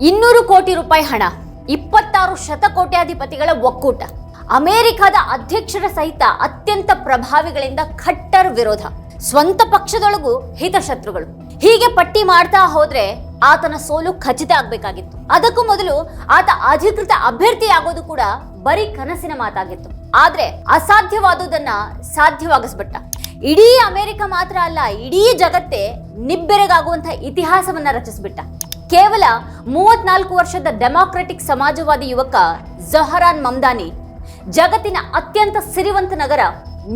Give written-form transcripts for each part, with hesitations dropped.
200 ಕೋಟಿ ರೂಪಾಯಿ ಹಣ, 26 ಶತಕೋಟ್ಯಾಧಿಪತಿಗಳ ಒಕ್ಕೂಟ, ಅಮೆರಿಕದ ಅಧ್ಯಕ್ಷರ ಸಹಿತ ಅತ್ಯಂತ ಪ್ರಭಾವಿಗಳಿಂದ ಖಟ್ಟರ್ ವಿರೋಧ, ಸ್ವಂತ ಪಕ್ಷದೊಳಗೂ ಹಿತಶತ್ರುಗಳು. ಹೀಗೆ ಪಟ್ಟಿ ಮಾಡ್ತಾ ಹೋದ್ರೆ ಆತನ ಸೋಲು ಖಚಿತ ಆಗ್ಬೇಕಾಗಿತ್ತು. ಅದಕ್ಕೂ ಮೊದಲು ಆತ ಅಧಿಕೃತ ಅಭ್ಯರ್ಥಿಯಾಗೋದು ಕೂಡ ಬರೀ ಕನಸಿನ ಮಾತಾಗಿತ್ತು. ಆದ್ರೆ ಅಸಾಧ್ಯವಾದುದನ್ನ ಸಾಧ್ಯವಾಗಿಸ್ಬಿಟ್ಟ. ಇಡೀ ಅಮೆರಿಕ ಮಾತ್ರ ಅಲ್ಲ, ಇಡೀ ಜಗತ್ತೇ ನಿಬ್ಬೆರಗಾಗುವಂತಹ ಇತಿಹಾಸವನ್ನ ರಚಿಸ್ಬಿಟ್ಟ. ಕೇವಲ 34 ವರ್ಷದ ಡೆಮಾಕ್ರೆಟಿಕ್ ಸಮಾಜವಾದಿ ಯುವಕ ಜಹರಾನ್ ಮಮ್ದಾನಿ ಜಗತ್ತಿನ ಅತ್ಯಂತ ಸಿರಿವಂತ ನಗರ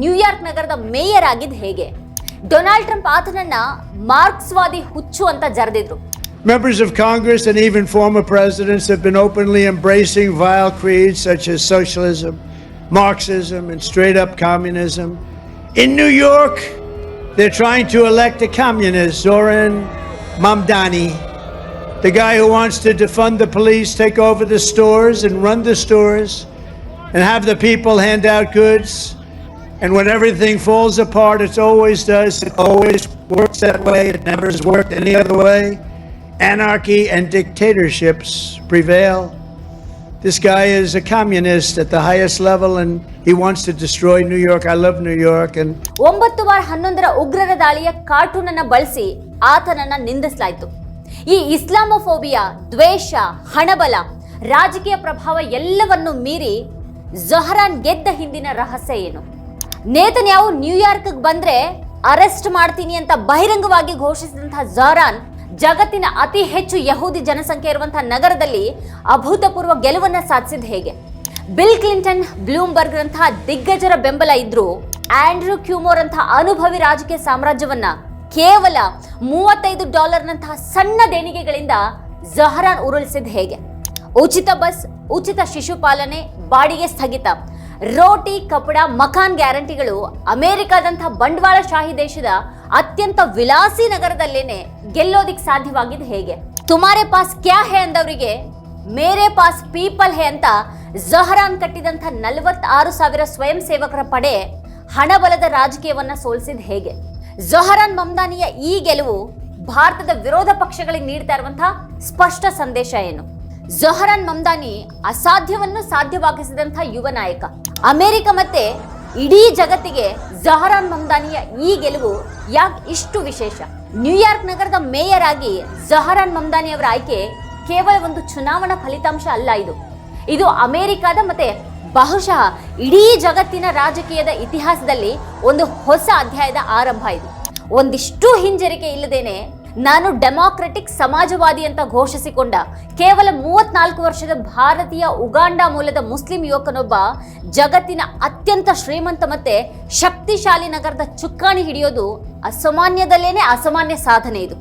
ನ್ಯೂಯಾರ್ಕ್ ನಗರದ ಮೇಯರ್ ಆಗಿದ್ದು ಹೇಗೆ? ಡೊನಾಲ್ಡ್ ಟ್ರಂಪ್ ಆತನನ್ನ ಮಾರ್ಕ್ಸ್ವಾದಿ ಹುಚ್ಚು ಅಂತ ಜರೆದಿದ್ರು. Members of Congress and even former presidents have been openly embracing vile creeds such as socialism, Marxism, and straight-up communism. In New York, they're trying to elect a communist, Zohran Mamdani, the guy who wants to defund the police, take over the stores and run the stores, and have the people hand out goods. And when everything falls apart, it always does. It always works that way. It never has worked any other way. Anarchy and dictatorships prevail. This guy is a communist at the highest level, and he wants to destroy New York. I love New York. And 9/11 ಉಗ್ರರ ದಾಳಿಯ cartoon ಅನ್ನ ಬಳಸಿ ಆತನನ್ನ ನಿಂದಿಸಲಾಯಿತು. ಈ Islamophobia, ದ್ವೇಷ, ಹಣಬಲ, ರಾಜಕೀಯ ಪ್ರಭಾವ ಎಲ್ಲವನ್ನು ಮೀರಿ ಜಹರಾನ್ ಗೆದ್ದ ಹಿಂದಿನ ರಹಸ್ಯ ಏನು? ನೇತನ್ಯಾಹು ನ್ಯೂಯಾರ್ಕ್ ಬಂದ್ರೆ ಅರೆಸ್ಟ್ ಮಾಡ್ತೀನಿ ಅಂತ ಬಹಿರಂಗವಾಗಿ ಘೋಷಿಸಿದಂತಹ ಜಹರಾನ್ ಜಗತ್ತಿನ ಅತಿ ಹೆಚ್ಚು ಯಹೂದಿ ಜನಸಂಖ್ಯೆ ಇರುವಂತಹ ನಗರದಲ್ಲಿ ಅಭೂತಪೂರ್ವ ಗೆಲುವನ್ನ ಸಾಧಿಸಿದ ಹೇಗೆ? ಬಿಲ್ ಕ್ಲಿಂಟನ್, ಬ್ಲೂಮ್ಬರ್ಗ್ ರಂತಹ ದಿಗ್ಗಜರ ಬೆಂಬಲ ಇದ್ರೂ ಆಂಡ್ರೂ ಕ್ಯೂಮೋರ್ ಅಂತಹ ಅನುಭವಿ ರಾಜಕೀಯ ಸಾಮ್ರಾಜ್ಯವನ್ನ ಕೇವಲ $35 ನಂತಹ ಸಣ್ಣ ದೇಣಿಗೆಗಳಿಂದ ಜಹರಾನ್ ಉರುಳಿಸಿದ ಹೇಗೆ? ಉಚಿತ ಬಸ್, ಉಚಿತ ಶಿಶುಪಾಲನೆ, ಬಾಡಿಗೆ ಸ್ಥಗಿತ, ರೋಟಿ ಕಪಡ ಮಕಾನ್ ಗ್ಯಾರಂಟಿಗಳು ಅಮೆರಿಕದಂತಹ ಬಂಡವಾಳಶಾಹಿ ದೇಶದ ಅತ್ಯಂತ ವಿಲಾಸಿ ನಗರದಲ್ಲೇನೆ ಗೆಲ್ಲೋದಿಕ್ ಸಾಧ್ಯವಾಗಿದ್ದು ಹೇಗೆ? ತುಮಾರೆ ಪಾಸ್ ಕ್ಯಾ ಹೇ ಅಂದವರಿಗೆ ಮೇರೆ ಪಾಸ್ ಪೀಪಲ್ ಹೇ ಅಂತ ಜಹರಾನ್ ಕಟ್ಟಿದಂಥ 46,000 ಸ್ವಯಂ ಸೇವಕರ ಪಡೆ ಹಣಬಲದ ರಾಜಕೀಯವನ್ನ ಸೋಲಿಸಿದ ಹೇಗೆ? ಜಹರಾನ್ ಮಮ್ದಾನಿಯ ಈ ಗೆಲುವು ಭಾರತದ ವಿರೋಧ ಪಕ್ಷಗಳಿಗೆ ನೀಡ್ತಾ ಇರುವಂತಹ ಸ್ಪಷ್ಟ ಸಂದೇಶ ಏನು? ಜಹರಾನ್ ಮಮ್ದಾನಿ ಅಸಾಧ್ಯವನ್ನು ಸಾಧ್ಯವಾಗಿಸಿದಂಥ ಯುವ ನಾಯಕ. ಅಮೆರಿಕ ಮತ್ತೆ ಇಡೀ ಜಗತ್ತಿಗೆ ಜಹರಾನ್ ಮಮ್ದಾನಿಯ ಈ ಗೆಲುವು ಯಾಕೆ ಇಷ್ಟು ವಿಶೇಷ? ನ್ಯೂಯಾರ್ಕ್ ನಗರದ ಮೇಯರ್ ಆಗಿ ಜಹರಾನ್ ಮಮ್ದಾನಿ ಅವರ ಆಯ್ಕೆ ಕೇವಲ ಒಂದು ಚುನಾವಣಾ ಫಲಿತಾಂಶ ಅಲ್ಲ. ಇದು ಅಮೆರಿಕದ ಮತ್ತೆ ಬಹುಶಃ ಇಡೀ ಜಗತ್ತಿನ ರಾಜಕೀಯದ ಇತಿಹಾಸದಲ್ಲಿ ಒಂದು ಹೊಸ ಅಧ್ಯಾಯದ ಆರಂಭ. ಇದು ಒಂದಿಷ್ಟು ಹಿಂಜರಿಕೆ ಇಲ್ಲದೇನೆ ನಾನು ಡೆಮಾಕ್ರೆಟಿಕ್ ಸಮಾಜವಾದಿ ಅಂತ ಘೋಷಿಸಿಕೊಂಡ ಕೇವಲ 34 ವರ್ಷದ ಭಾರತೀಯ ಉಗಾಂಡ ಮೂಲದ ಮುಸ್ಲಿಂ ಯುವಕನೊಬ್ಬ ಜಗತ್ತಿನ ಅತ್ಯಂತ ಶ್ರೀಮಂತ ಮತ್ತೆ ಶಕ್ತಿಶಾಲಿ ನಗರದ ಚುಕ್ಕಾಣಿ ಹಿಡಿಯೋದು ಅಸಾಮಾನ್ಯದಲ್ಲೇನೆ ಅಸಾಮಾನ್ಯ ಸಾಧನೆ. ಇದು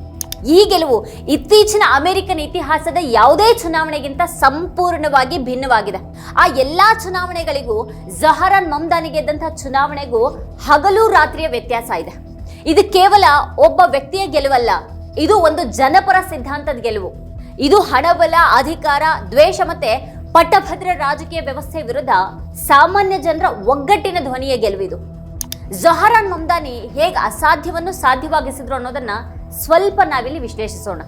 ಈ ಗೆಲುವು ಇತ್ತೀಚಿನ ಅಮೆರಿಕನ್ ಇತಿಹಾಸದ ಯಾವುದೇ ಚುನಾವಣೆಗಿಂತ ಸಂಪೂರ್ಣವಾಗಿ ಭಿನ್ನವಾಗಿದೆ. ಆ ಎಲ್ಲಾ ಚುನಾವಣೆಗಳಿಗೂ ಜಹರಾನ್ ಮಮ್ದಾನಿ ಗೆದ್ದಂತಹ ಚುನಾವಣೆಗೂ ಹಗಲು ರಾತ್ರಿಯ ವ್ಯತ್ಯಾಸ ಇದೆ. ಇದು ಕೇವಲ ಒಬ್ಬ ವ್ಯಕ್ತಿಯ ಗೆಲುವಲ್ಲ, ಇದು ಒಂದು ಜನಪರ ಸಿದ್ಧಾಂತದ ಗೆಲುವು. ಇದು ಹಣಬಲ, ಅಧಿಕಾರ, ದ್ವೇಷ ಮತ್ತೆ ಪಟ್ಟಭದ್ರ ರಾಜಕೀಯ ವ್ಯವಸ್ಥೆ ವಿರುದ್ಧ ಸಾಮಾನ್ಯ ಜನರ ಒಗ್ಗಟ್ಟಿನ ಧ್ವನಿಯ ಗೆಲುವಿದು. ಜಹರಾನ್ ಮಮ್ದಾನಿ ಹೇಗೆ ಅಸಾಧ್ಯವನ್ನು ಸಾಧ್ಯವಾಗಿಸಿದ್ರು ಅನ್ನೋದನ್ನ ಸ್ವಲ್ಪ ನಾವಿಲ್ಲಿ ವಿಶ್ಲೇಷಿಸೋಣ.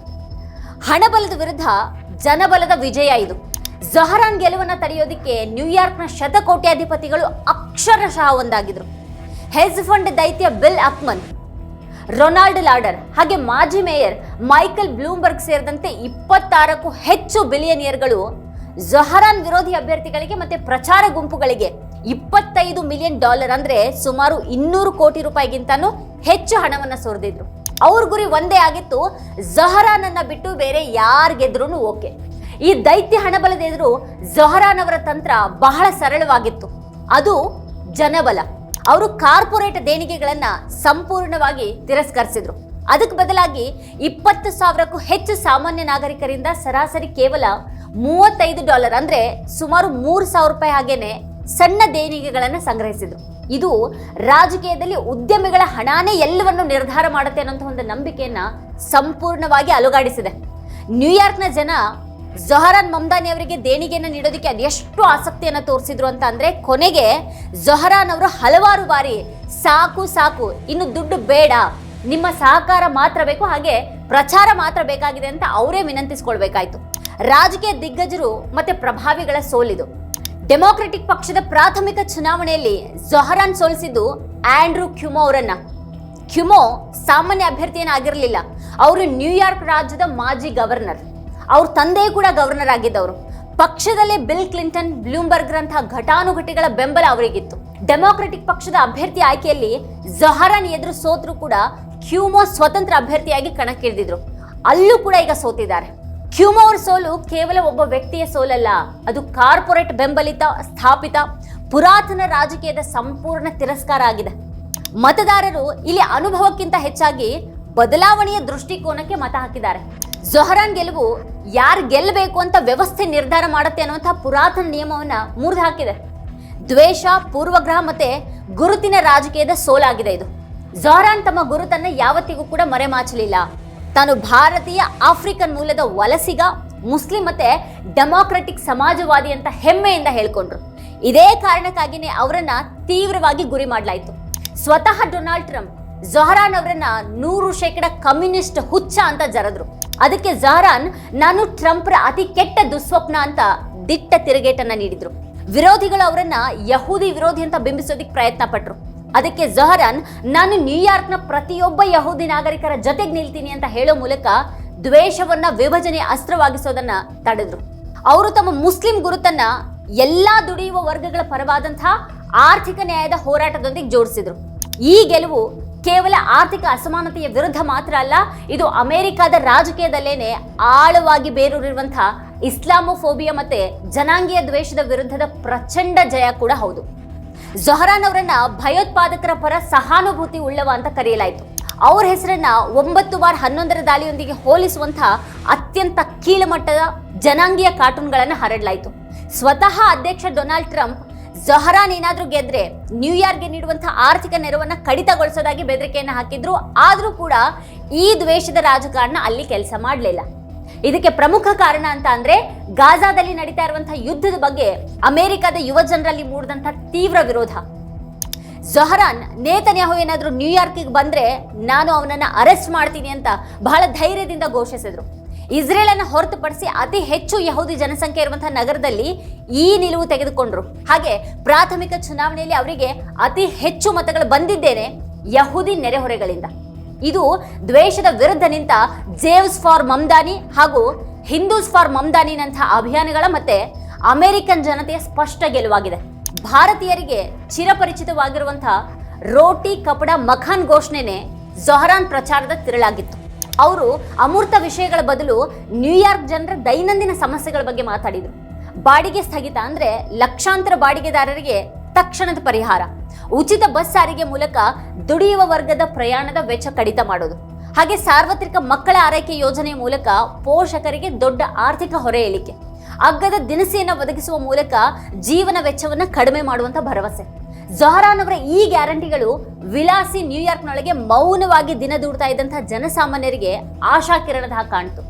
ಹಣಬಲದ ವಿರುದ್ಧ ಜನಬಲದ ವಿಜಯ ಇದು. ಜಹರಾನ್ ಗೆಲುವನ್ನ ತಡೆಯೋದಿಕ್ಕೆ ನ್ಯೂಯಾರ್ಕ್ನ ಶತಕೋಟ್ಯಾಧಿಪತಿಗಳು ಅಕ್ಷರಶಃ ಒಂದಾಗಿದ್ರು. ಹೆಜ್ ಫಂಡ್ ದೈತ್ಯ ಬಿಲ್ ಅಕ್ಮನ್, ರೊನಾಲ್ಡ್ ಲಾಡರ್ ಹಾಗೆ ಮಾಜಿ ಮೇಯರ್ ಮೈಕಲ್ ಬ್ಲೂಮ್ಬರ್ಗ್ ಸೇರಿದಂತೆ 26ಕ್ಕೂ ಹೆಚ್ಚು ಬಿಲಿಯನಿಯರ್ಗಳು ಜಹರಾನ್ ವಿರೋಧಿ ಅಭ್ಯರ್ಥಿಗಳಿಗೆ ಮತ್ತೆ ಪ್ರಚಾರ ಗುಂಪುಗಳಿಗೆ $25 ಮಿಲಿಯನ್ ಅಂದ್ರೆ ಸುಮಾರು 200 ಕೋಟಿ ರೂಪಾಯಿಗಿಂತನೂ ಹೆಚ್ಚು ಹಣವನ್ನ ಸುರಿದಿದ್ರು. ಅವ್ರ ಗುರಿ ಒಂದೇ ಆಗಿತ್ತು, ಜಹರಾನ್ ಅನ್ನ ಬಿಟ್ಟು ಬೇರೆ ಯಾರು ಗೆದ್ರೂ ಓಕೆ. ಈ ದೈತ್ಯ ಹಣಬಲದ ಎದುರು ಜಹರಾನ್ ಅವರ ತಂತ್ರ ಬಹಳ ಸರಳವಾಗಿತ್ತು, ಅದು ಜನಬಲ. ಅವರು ಕಾರ್ಪೊರೇಟ್ ದೇಣಿಗೆಗಳನ್ನ ಸಂಪೂರ್ಣವಾಗಿ ತಿರಸ್ಕರಿಸಿದ್ರು. ಅದಕ್ಕೆ ಬದಲಾಗಿ 20,000ಕ್ಕೂ ಹೆಚ್ಚು ಸಾಮಾನ್ಯ ನಾಗರಿಕರಿಂದ ಸರಾಸರಿ ಕೇವಲ $35 ಅಂದ್ರೆ ಸುಮಾರು $3,000 ಹಾಗೇನೆ ಸಣ್ಣ ದೇಣಿಗೆಗಳನ್ನು ಸಂಗ್ರಹಿಸಿದ್ರು. ಇದು ರಾಜಕೀಯದಲ್ಲಿ ಉದ್ಯಮಿಗಳ ಹಣಾನೇ ಎಲ್ಲವನ್ನು ನಿರ್ಧಾರ ಮಾಡುತ್ತೆ ಅನ್ನೋ ಒಂದು ನಂಬಿಕೆಯನ್ನ ಸಂಪೂರ್ಣವಾಗಿ ಅಲುಗಾಡಿಸಿದೆ. ನ್ಯೂಯಾರ್ಕ್ನ ಜನ ಜಹರಾನ್ ಮಮ್ದಾನಿ ಅವರಿಗೆ ದೇಣಿಗೆಯನ್ನು ನೀಡೋದಕ್ಕೆ ಅದೆಷ್ಟು ಆಸಕ್ತಿಯನ್ನು ತೋರಿಸಿದ್ರು ಅಂತ ಅಂದ್ರೆ ಕೊನೆಗೆ ಜಹರಾನ್ ಅವರು ಹಲವಾರು ಬಾರಿ ಸಾಕು ಇನ್ನು ದುಡ್ಡು ಬೇಡ, ನಿಮ್ಮ ಸಹಕಾರ ಮಾತ್ರ ಬೇಕು, ಹಾಗೆ ಪ್ರಚಾರ ಮಾತ್ರ ಬೇಕಾಗಿದೆ ಅಂತ ಅವರೇ ವಿನಂತಿಸಿಕೊಳ್ಬೇಕಾಯ್ತು. ರಾಜಕೀಯ ದಿಗ್ಗಜರು ಮತ್ತೆ ಪ್ರಭಾವಿಗಳ ಸೋಲಿದು. ಡೆಮಾಕ್ರೆಟಿಕ್ ಪಕ್ಷದ ಪ್ರಾಥಮಿಕ ಚುನಾವಣೆಯಲ್ಲಿ ಜೊಹರಾನ್ ಸೋಲಿಸಿದ್ದು ಆಂಡ್ರೂ ಕ್ಯುಮೋ ಅವರನ್ನ. ಕ್ಯುಮೋ ಸಾಮಾನ್ಯ ಅಭ್ಯರ್ಥಿಯೇನಾಗಿರಲಿಲ್ಲ. ಅವರು ನ್ಯೂಯಾರ್ಕ್ ರಾಜ್ಯದ ಮಾಜಿ ಗವರ್ನರ್. ಅವ್ರ ತಂದೆ ಕೂಡ ಗವರ್ನರ್ ಆಗಿದ್ದವರು. ಪಕ್ಷದಲ್ಲೇ ಬಿಲ್ ಕ್ಲಿಂಟನ್, ಬ್ಲೂಮ್ಬರ್ಗ್ರಂತಹ ಘಟಾನುಘಟಿಗಳ ಬೆಂಬಲ ಅವರಿಗಿತ್ತು. ಡೆಮಾಕ್ರೆಟಿಕ್ ಪಕ್ಷದ ಅಭ್ಯರ್ಥಿ ಆಯ್ಕೆಯಲ್ಲಿ ಜೊಹರಾನ್ ಎದುರು ಸೋತರು ಕೂಡ ಕ್ಯುಮೋ ಸ್ವತಂತ್ರ ಅಭ್ಯರ್ಥಿಯಾಗಿ ಕಣಕ್ಕಿಳಿದಿದ್ರು. ಅಲ್ಲೂ ಕೂಡ ಈಗ ಸೋತಿದ್ದಾರೆ. ಕ್ಯುಮೋ ಅವರ ಸೋಲು ಕೇವಲ ಒಬ್ಬ ವ್ಯಕ್ತಿಯ ಸೋಲಲ್ಲ, ಅದು ಕಾರ್ಪೊರೇಟ್ ಬೆಂಬಲಿತ, ಸ್ಥಾಪಿತ, ಪುರಾತನ ರಾಜಕೀಯದ ಸಂಪೂರ್ಣ ತಿರಸ್ಕಾರ ಆಗಿದೆ. ಮತದಾರರು ಇಲ್ಲಿ ಅನುಭವಕ್ಕಿಂತ ಹೆಚ್ಚಾಗಿ ಬದಲಾವಣೆಯ ದೃಷ್ಟಿಕೋನಕ್ಕೆ ಮತ ಹಾಕಿದ್ದಾರೆ. ಜೊಹರಾನ್ ಗೆಲುವು ಯಾರು ಗೆಲ್ಲಬೇಕು ಅಂತ ವ್ಯವಸ್ಥೆ ನಿರ್ಧಾರ ಮಾಡುತ್ತೆ ಅನ್ನುವಂತಹ ಪುರಾತನ ನಿಯಮವನ್ನ ಮುರಿದು ಹಾಕಿದೆ. ದ್ವೇಷ, ಪೂರ್ವಗ್ರಹ ಮತ್ತೆ ಗುರುತಿನ ರಾಜಕೀಯದ ಸೋಲಾಗಿದೆ ಇದು. ಜೊಹರಾನ್ ತಮ್ಮ ಗುರುತನ್ನ ಯಾವತ್ತಿಗೂ ಕೂಡ ಮರೆಮಾಚಲಿಲ್ಲ. ತಾನು ಭಾರತೀಯ ಆಫ್ರಿಕನ್ ಮೂಲದ ವಲಸಿಗ, ಮುಸ್ಲಿಂ ಮತ್ತೆ ಡೆಮಾಕ್ರೆಟಿಕ್ ಸಮಾಜವಾದಿ ಅಂತ ಹೆಮ್ಮೆಯಿಂದ ಹೇಳ್ಕೊಂಡ್ರು. ಇದೇ ಕಾರಣಕ್ಕಾಗಿನೇ ಅವರನ್ನ ತೀವ್ರವಾಗಿ ಗುರಿ ಮಾಡಲಾಯಿತು. ಸ್ವತಃ ಡೊನಾಲ್ಡ್ ಟ್ರಂಪ್ ಜೊಹರಾನ್ ಅವರನ್ನ 100% ಕಮ್ಯುನಿಸ್ಟ್ ಹುಚ್ಚ ಅಂತ ಜರದ್ರು. ಅದಕ್ಕೆ ಜೊಹರಾನ್ ನಾನು ಟ್ರಂಪ್ರ ಅತಿ ಕೆಟ್ಟ ದುಸ್ವಪ್ನ ಅಂತ ದಿಟ್ಟ ತಿರುಗೇಟನ್ನ ನೀಡಿದ್ರು. ವಿರೋಧಿಗಳು ಅವರನ್ನ ಯಹೂದಿ ವಿರೋಧಿ ಅಂತ ಬಿಂಬಿಸೋದಿಕ್ ಪ್ರಯತ್ನ ಪಟ್ರು. ಅದಕ್ಕೆ ಜೊಹರಾನ್ ನಾನು ನ್ಯೂಯಾರ್ಕ್ನ ಪ್ರತಿಯೊಬ್ಬ ಯಹೂದಿ ನಾಗರಿಕರ ಜೊತೆಗೆ ನಿಲ್ತೀನಿ ಅಂತ ಹೇಳೋ ಮೂಲಕ ದ್ವೇಷವನ್ನ ವಿಭಜನೆ ಅಸ್ತ್ರವಾಗಿಸೋದನ್ನ ತಡೆದ್ರು. ಅವರು ತಮ್ಮ ಮುಸ್ಲಿಂ ಗುರುತನ್ನ ಎಲ್ಲಾ ದುಡಿಯುವ ವರ್ಗಗಳ ಪರವಾದಂತಹ ಆರ್ಥಿಕ ನ್ಯಾಯದ ಹೋರಾಟದೊಂದಿಗೆ ಜೋಡಿಸಿದ್ರು. ಈ ಗೆಲುವು ಕೇವಲ ಆರ್ಥಿಕ ಅಸಮಾನತೆಯ ವಿರುದ್ಧ ಮಾತ್ರ ಅಲ್ಲ, ಇದು ಅಮೆರಿಕದ ರಾಜಕೀಯದಲ್ಲೇನೆ ಆಳವಾಗಿ ಬೇರೂರಿರುವಂತಹ ಇಸ್ಲಾಮೋಫೋಬಿಯಾ ಮತ್ತೆ ಜನಾಂಗೀಯ ದ್ವೇಷದ ವಿರುದ್ಧದ ಪ್ರಚಂಡ ಜಯ ಕೂಡ ಹೌದು. ಜೊಹರಾನ್ ಅವರನ್ನ ಭಯೋತ್ಪಾದಕರ ಪರ ಸಹಾನುಭೂತಿ ಉಳ್ಳವ ಅಂತ ಕರೆಯಲಾಯಿತು. ಅವ್ರ ಹೆಸರನ್ನ 9/11 ದಾಳಿಯೊಂದಿಗೆ ಹೋಲಿಸುವಂತಹ ಅತ್ಯಂತ ಕೀಳುಮಟ್ಟದ ಜನಾಂಗೀಯ ಕಾರ್ಟೂನ್ಗಳನ್ನು ಹರಡಲಾಯಿತು. ಸ್ವತಃ ಅಧ್ಯಕ್ಷ ಡೊನಾಲ್ಡ್ ಟ್ರಂಪ್ ಜೊಹರಾನ್ ಏನಾದ್ರೂ ಗೆದ್ರೆ ನ್ಯೂಯಾರ್ಕ್ಗೆ ನೀಡುವಂತಹ ಆರ್ಥಿಕ ನೆರವನ್ನ ಕಡಿತಗೊಳಿಸೋದಾಗಿ ಬೆದರಿಕೆಯನ್ನು ಹಾಕಿದ್ರು. ಆದ್ರೂ ಕೂಡ ಈ ದ್ವೇಷದ ರಾಜಕಾರಣ ಅಲ್ಲಿ ಕೆಲಸ ಮಾಡಲಿಲ್ಲ. ಇದಕ್ಕೆ ಪ್ರಮುಖ ಕಾರಣ ಅಂತ ಅಂದ್ರೆ ಗಾಜಾದಲ್ಲಿ ನಡೀತಾ ಇರುವಂತಹ ಯುದ್ಧದ ಬಗ್ಗೆ ಅಮೆರಿಕದ ಯುವ ಜನರಲ್ಲಿ ಮೂಡಿದಂತಹ ತೀವ್ರ ವಿರೋಧ. ಜೊಹರಾನ್ ನೇತನ್ಯಾಹು ಏನಾದ್ರೂ ನ್ಯೂಯಾರ್ಕಿಗೆ ಬಂದ್ರೆ ನಾನು ಅವನನ್ನ ಅರೆಸ್ಟ್ ಮಾಡ್ತೀನಿ ಅಂತ ಬಹಳ ಧೈರ್ಯದಿಂದ ಘೋಷಿಸಿದ್ರು. ಇಸ್ರೇಲ್ ಅನ್ನ ಹೊರತುಪಡಿಸಿ ಅತಿ ಹೆಚ್ಚು ಯಹೂದಿ ಜನಸಂಖ್ಯೆ ಇರುವಂತಹ ನಗರದಲ್ಲಿ ಈ ನಿಲುವು ತೆಗೆದುಕೊಂಡ್ರು. ಹಾಗೆ ಪ್ರಾಥಮಿಕ ಚುನಾವಣೆಯಲ್ಲಿ ಅವರಿಗೆ ಅತಿ ಹೆಚ್ಚು ಮತಗಳು ಬಂದಿದ್ದೇನೆ ಯಹೂದಿ ನೆರೆಹೊರೆಗಳಿಂದ. ಇದು ದ್ವೇಷದ ವಿರುದ್ಧ ನಿಂತ ಜೇವ್ಸ್ ಫಾರ್ ಮಮ್ದಾನಿ ಹಾಗೂ ಹಿಂದೂಸ್ ಫಾರ್ ಮಮ್ದಾನಿನಂತಹ ಅಭಿಯಾನಗಳ ಮತ್ತೆ ಅಮೆರಿಕನ್ ಜನತೆಯ ಸ್ಪಷ್ಟ ಗೆಲುವಾಗಿದೆ. ಭಾರತೀಯರಿಗೆ ಚಿರಪರಿಚಿತವಾಗಿರುವಂತಹ ರೋಟಿ ಕಪಡ ಮಖಾನ್ ಘೋಷಣೆನೆ ಜೊಹರಾನ್ ಪ್ರಚಾರದ ತಿರುಳಾಗಿತ್ತು. ಅವರು ಅಮೂರ್ತ ವಿಷಯಗಳ ಬದಲು ನ್ಯೂಯಾರ್ಕ್ ಜನರ ದೈನಂದಿನ ಸಮಸ್ಯೆಗಳ ಬಗ್ಗೆ ಮಾತಾಡಿದರು. ಬಾಡಿಗೆ ಸ್ಥಗಿತ ಅಂದ್ರೆ ಲಕ್ಷಾಂತರ ಬಾಡಿಗೆದಾರರಿಗೆ ತಕ್ಷಣದ ಪರಿಹಾರ, ಉಚಿತ ಬಸ್ ಸಾರಿಗೆ ಮೂಲಕ ದುಡಿಯುವ ವರ್ಗದ ಪ್ರಯಾಣದ ವೆಚ್ಚ ಕಡಿತ ಮಾಡೋದು, ಹಾಗೆ ಸಾರ್ವತ್ರಿಕ ಮಕ್ಕಳ ಆರೈಕೆ ಯೋಜನೆಯ ಮೂಲಕ ಪೋಷಕರಿಗೆ ದೊಡ್ಡ ಆರ್ಥಿಕ ಹೊರೆ ಇಳಿಕೆ, ಅಗ್ಗದ ದಿನಸಿಯನ್ನು ಒದಗಿಸುವ ಮೂಲಕ ಜೀವನ ವೆಚ್ಚವನ್ನು ಕಡಿಮೆ ಮಾಡುವಂತ ಭರವಸೆ. ಜೊಹರಾನ್ ಅವರ ಈ ಗ್ಯಾರಂಟಿಗಳು ವಿಲಾಸಿ ನ್ಯೂಯಾರ್ಕ್ನೊಳಗೆ ಮೌನವಾಗಿ ದಿನ ದೂಡ್ತಾ ಇದ್ದಂತಹ ಜನಸಾಮಾನ್ಯರಿಗೆ ಆಶಾಕಿರಣದ ಹಾಗೆ ಕಾಣ್ತು.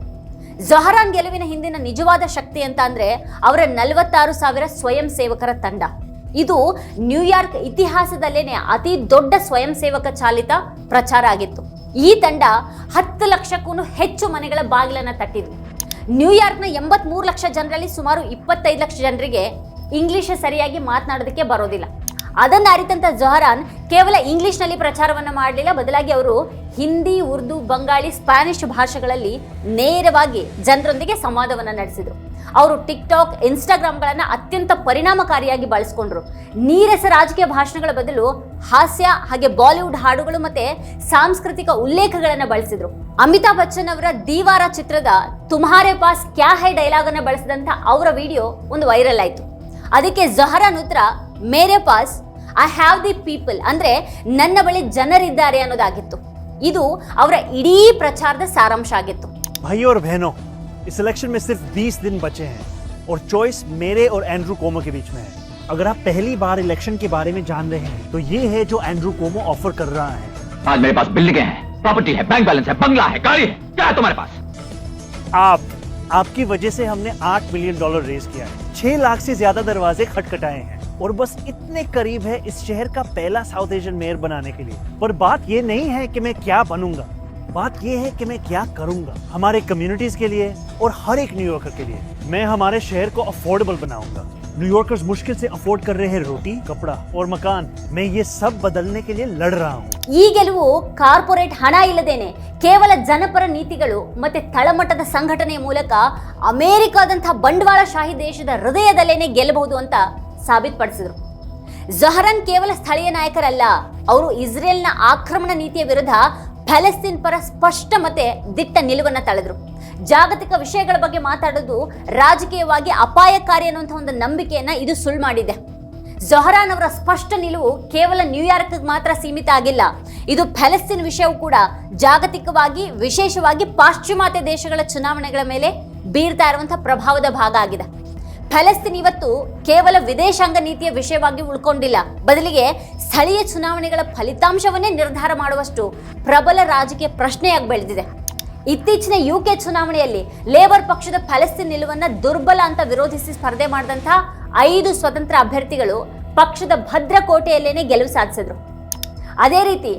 ಜೊಹರಾನ್ ಗೆಲುವಿನ ಹಿಂದಿನ ನಿಜವಾದ ಶಕ್ತಿ ಅಂತ ಅಂದ್ರೆ ಅವರ 46,000 ಸ್ವಯಂ ಸೇವಕರ ತಂಡ. ಇದು ನ್ಯೂಯಾರ್ಕ್ ಇತಿಹಾಸದಲ್ಲೇನೆ ಅತಿ ದೊಡ್ಡ ಸ್ವಯಂ ಸೇವಕ ಚಾಲಿತ ಪ್ರಚಾರ ಆಗಿತ್ತು. ಈ ತಂಡ 10 ಲಕ್ಷಕ್ಕೂ ಹೆಚ್ಚು ಮನೆಗಳ ಬಾಗಿಲನ್ನ ತಟ್ಟಿದ್ರು. ನ್ಯೂಯಾರ್ಕ್ನ 83 ಲಕ್ಷ ಜನರಲ್ಲಿ ಸುಮಾರು 25 ಲಕ್ಷ ಜನರಿಗೆ ಇಂಗ್ಲಿಷ್ ಸರಿಯಾಗಿ ಮಾತನಾಡೋದಕ್ಕೆ ಬರೋದಿಲ್ಲ. ಅದನ್ನ ಅರಿತಂತ ಜೊಹರಾನ್ ಕೇವಲ ಇಂಗ್ಲಿಷ್ನಲ್ಲಿ ಪ್ರಚಾರವನ್ನ ಮಾಡಲಿಲ್ಲ, ಬದಲಾಗಿ ಅವರು ಹಿಂದಿ, ಉರ್ದು, ಬಂಗಾಳಿ, ಸ್ಪ್ಯಾನಿಷ್ ಭಾಷೆಗಳಲ್ಲಿ ನೇರವಾಗಿ ಜನರೊಂದಿಗೆ ಸಂವಾದವನ್ನ ನಡೆಸಿದ್ರು. ಅವರು ಟಿಕ್ಟಾಕ್, ಇನ್ಸ್ಟಾಗ್ರಾಮ್ಗಳನ್ನ ಅತ್ಯಂತ ಪರಿಣಾಮಕಾರಿಯಾಗಿ ಬಳಸಿಕೊಂಡ್ರು. ನೀರಸ ರಾಜಕೀಯ ಭಾಷಣಗಳ ಬದಲು ಹಾಸ್ಯ ಹಾಗೆ ಬಾಲಿವುಡ್ ಹಾಡುಗಳು ಮತ್ತೆ ಸಾಂಸ್ಕೃತಿಕ ಉಲ್ಲೇಖಗಳನ್ನ ಬಳಸಿದ್ರು. ಅಮಿತಾಬ್ ಬಚ್ಚನ್ ಅವರ ದೀವಾರ ಚಿತ್ರದ ತುಮ್ಹಾರೆ ಪಾಸ್ ಕ್ಯಾ ಹೈ ಡೈಲಾಗ್ ಅನ್ನ ಬಳಸಿದಂತ ಅವರ ವಿಡಿಯೋ ಒಂದು ವೈರಲ್ ಆಯ್ತು. ಅದಕ್ಕೆ ಜೊಹರಾನ್ ಉತ್ತರ ಮೇರೆ pass I have the people, ಅಂದ್ರೆ ನನ್ನ ಬಳಿ ಜನರಿದ್ದಾರೆ ಅನ್ನೋದಾಗಿತ್ತು. ಇದು ಅವರ ಇಡೀ ಪ್ರಚಾರದ ಸಾರಾಂಶ ಆಗಿತ್ತು. भाइयों और बहनों, इस इलेक्शन में सिर्फ 20 दिन बचे हैं और चॉइस मेरे और एंड्रू कोमो के बीच में है. अगर आप पहली बार इलेक्शन के बारे में जान रहे हैं तो ये है जो एंड्रू कोमो ऑफर कर रहा है. आज मेरे पास बिल्डिंगें हैं, प्रॉपर्टी है, बैंक बैलेंस है, बंगला है, गाड़ी है, क्या है तुम्हारे पास? आपकी वजह से हमने $8 मिलियन रेज किया है. 6 लाख से ज्यादा दरवाजे खटखटाए हैं और बस इतने करीब है इस शहर का पहला साउथ एशियन मेयर बनाने के लिए. पर बात ये नहीं है कि मैं क्या बनूंगा, बात यह है कि मैं क्या करूंगा हमारे कम्युनिटीज के लिए और हर एक न्यूयॉर्कर के लिए। मैं हमारे शहर को अफोर्डेबल बनाऊंगा। न्यूयॉर्कर्स मुश्किल से अफोर्ड कर रहे हैं रोटी, कपड़ा और मकान। मैं ये सब बदलने के लिए लड़ रहा हूँ। ಈ ಗೆಲುವು ಕಾರ್ಪೊರೇಟ್ ಹಣ ಇಲ್ಲದೇನೆ ಕೇವಲ ಜನಪರ ನೀತಿಗಳು ಮತ್ತೆ ತಳಮಟ್ಟದ ಸಂಘಟನೆಯ ಮೂಲಕ ಅಮೆರಿಕಾದಂತಹ ಬಂಡವಾಳಶಾಹಿ ದೇಶದ ಹೃದಯದಲ್ಲೇನೆ ಗೆಲ್ಲಬಹುದು ಅಂತ ಸಾಬೀತುಪಡಿಸಿದ್ರು. ಜಹರಾನ್ ಕೇವಲ ಸ್ಥಳೀಯ ನಾಯಕರಲ್ಲ, ಅವರು ಇಸ್ರೇಲ್ನ ಆಕ್ರಮಣ ನೀತಿಯ ವಿರುದ್ಧ ಪ್ಯಾಲೆಸ್ತೀನ್ ಪರ ಸ್ಪಷ್ಟ ಮತ್ತೆ ದಿಟ್ಟ ನಿಲುವನ್ನು ತಳೆದ್ರು. ಜಾಗತಿಕ ವಿಷಯಗಳ ಬಗ್ಗೆ ಮಾತಾಡೋದು ರಾಜಕೀಯವಾಗಿ ಅಪಾಯಕಾರಿ ಅನ್ನುವಂಥ ಒಂದು ನಂಬಿಕೆಯನ್ನ ಇದು ಸುಳ್ಳು ಮಾಡಿದೆ. ಜಹರಾನ್ ಅವರ ಸ್ಪಷ್ಟ ನಿಲುವು ಕೇವಲ ನ್ಯೂಯಾರ್ಕ್ ಮಾತ್ರ ಸೀಮಿತ ಆಗಿಲ್ಲ. ಇದು ಪ್ಯಾಲೆಸ್ತೀನ್ ವಿಷಯವೂ ಕೂಡ ಜಾಗತಿಕವಾಗಿ, ವಿಶೇಷವಾಗಿ ಪಾಶ್ಚಿಮಾತ್ಯ ದೇಶಗಳ ಚುನಾವಣೆಗಳ ಮೇಲೆ ಬೀರ್ತಾ ಇರುವಂತಹ ಪ್ರಭಾವದ ಭಾಗ ಆಗಿದೆ. ಪ್ಯಾಲೆಸ್ತೀನ್ ಇವತ್ತು ಕೇವಲ ವಿದೇಶಾಂಗ ನೀತಿಯ ವಿಷಯವಾಗಿ ಉಳ್ಕೊಂಡಿಲ್ಲ, ಬದಲಿಗೆ ಸ್ಥಳೀಯ ಚುನಾವಣೆಗಳ ಫಲಿತಾಂಶವನ್ನೇ ನಿರ್ಧಾರ ಮಾಡುವಷ್ಟು ಪ್ರಬಲ ರಾಜಕೀಯ ಪ್ರಶ್ನೆಯಾಗಿ ಬೆಳೆದಿದೆ. ಇತ್ತೀಚಿನ ಯುಕೆ ಚುನಾವಣೆಯಲ್ಲಿ ಲೇಬರ್ ಪಕ್ಷದ ಪ್ಯಾಲೆಸ್ತೀನ್ ನಿಲುವನ್ನು ದುರ್ಬಲ ಅಂತ ವಿರೋಧಿಸಿ ಸ್ಪರ್ಧೆ ಮಾಡಿದಂತಹ 5 ಸ್ವತಂತ್ರ ಅಭ್ಯರ್ಥಿಗಳು ಪಕ್ಷದ ಭದ್ರಕೋಟೆಯಲ್ಲೇನೆ ಗೆಲುವು ಸಾಧಿಸಿದ್ರು. ಅದೇ ರೀತಿ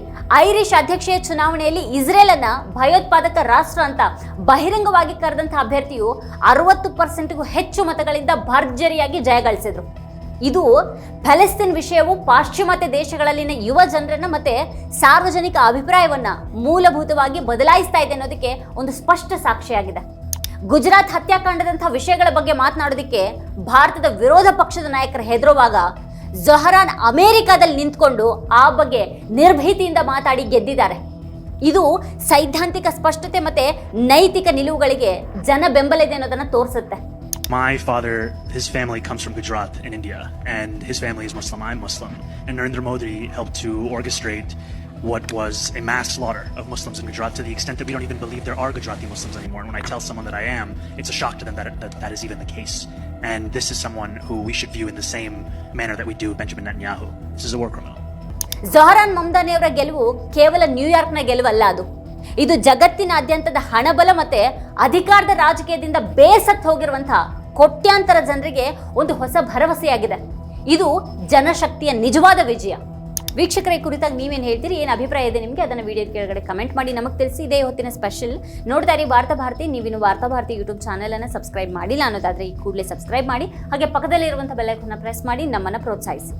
ಐರಿಷ್ ಅಧ್ಯಕ್ಷೀಯ ಚುನಾವಣೆಯಲ್ಲಿ ಇಸ್ರೇಲ್ ಅನ್ನ ಭಯೋತ್ಪಾದಕ ರಾಷ್ಟ್ರ ಅಂತ ಬಹಿರಂಗವಾಗಿ ಕರೆದಂತಹ ಅಭ್ಯರ್ಥಿಯು 60%ಗೂ ಹೆಚ್ಚು ಮತಗಳಿಂದ ಭರ್ಜರಿಯಾಗಿ ಜಯಗಳಿಸಿದ್ರು. ಇದು ಪ್ಯಾಲೆಸ್ತೀನ್ ವಿಷಯವು ಪಾಶ್ಚಿಮಾತ್ಯ ದೇಶಗಳಲ್ಲಿನ ಯುವ ಜನರನ್ನ ಮತ್ತೆ ಸಾರ್ವಜನಿಕ ಅಭಿಪ್ರಾಯವನ್ನ ಮೂಲಭೂತವಾಗಿ ಬದಲಾಯಿಸ್ತಾ ಇದೆ ಅನ್ನೋದಕ್ಕೆ ಒಂದು ಸ್ಪಷ್ಟ ಸಾಕ್ಷಿಯಾಗಿದೆ. ಗುಜರಾತ್ ಹತ್ಯಾಕಾಂಡದಂತಹ ವಿಷಯಗಳ ಬಗ್ಗೆ ಮಾತನಾಡೋದಕ್ಕೆ ಭಾರತದ ವಿರೋಧ ಪಕ್ಷದ ನಾಯಕರು ಹೆದರುವಾಗ ಜಹರಾನ್ ಅಮೆರಿಕಾದಲ್ಲಿ ನಿಂತ್ಕೊಂಡು ಆ ಬಗ್ಗೆ ನಿರ್ಭೀತಿಯಿಂದ ಮಾತಾಡಿ ಗೆದ್ದಿದ್ದಾರೆ. ಇದು ಸೈದ್ಧಾಂತಿಕ ಸ್ಪಷ್ಟತೆ ಮತ್ತೆ ನೈತಿಕ ನಿಲುವುಗಳಿಗೆ ಜನ ಬೆಂಬಲ ಇದೆ ಅನ್ನೋದನ್ನ ತೋರಿಸುತ್ತೆ. My father, his family comes from Gujarat in India, and his family is Muslim. I'm Muslim. And Narendra Modi helped to orchestrate what was a mass slaughter of Muslims in Gujarat, to the extent that we don't even believe there are Gujarati Muslims anymore. And when I tell someone that I am, it's a shock to them that is even the case. And this is someone who we should view in the same manner that we do Benjamin Netanyahu. This is a war criminal. Zahran Mamdani ಅವರ ಗೆಲುವು ಕೇವಲ ನ್ಯೂಯಾರ್ಕ್ನ ಗೆಲುವಲ್ಲ, ಇದು ಜಗತ್ತಿನಾದ್ಯಂತದ ಹಣಬಲ ಮತ್ತೆ ಅಧಿಕಾರದ ರಾಜಕೀಯದಿಂದ ಬೇಸತ್ತು ಹೋಗಿರುವಂತಹ ಕೋಟ್ಯಾಂತರ ಜನರಿಗೆ ಒಂದು ಹೊಸ ಭರವಸೆಯಾಗಿದೆ. ಇದು ಜನಶಕ್ತಿಯ ನಿಜವಾದ ವಿಜಯ. ವೀಕ್ಷಕರ, ಈ ಕುರಿತಾಗಿ ನೀವೇನು ಹೇಳ್ತೀರಿ, ಏನು ಅಭಿಪ್ರಾಯ ಇದೆ ನಿಮಗೆ, ಅದನ್ನು ವಿಡಿಯೋದ ಕೆಳಗಡೆ ಕಮೆಂಟ್ ಮಾಡಿ ನಮಗೆ ತಿಳಿಸಿ. ಇದೇ ಹೊತ್ತಿನ ಸ್ಪೆಷಲ್ ನೋಡ್ತಾ ಇರಿ ವಾರ್ತಾ ಭಾರತಿ. ನೀವಿನ್ನು ವಾರ್ತಾ ಭಾರತಿ ಯೂಟ್ಯೂಬ್ ಚಾನಲನ್ನು ಸಬ್ಸ್ಕ್ರೈಬ್ ಮಾಡಿಲ್ಲ ಅನ್ನೋದಾದರೆ ಈ ಕೂಡಲೇ ಸಬ್ಸ್ಕ್ರೈಬ್ ಮಾಡಿ, ಹಾಗೆ ಪಕ್ಕದಲ್ಲಿರುವಂಥ ಬೆಲ್ ಐಕಾನ್ನ ಪ್ರೆಸ್ ಮಾಡಿ ನಮ್ಮನ್ನು ಪ್ರೋತ್ಸಾಹಿಸಿ.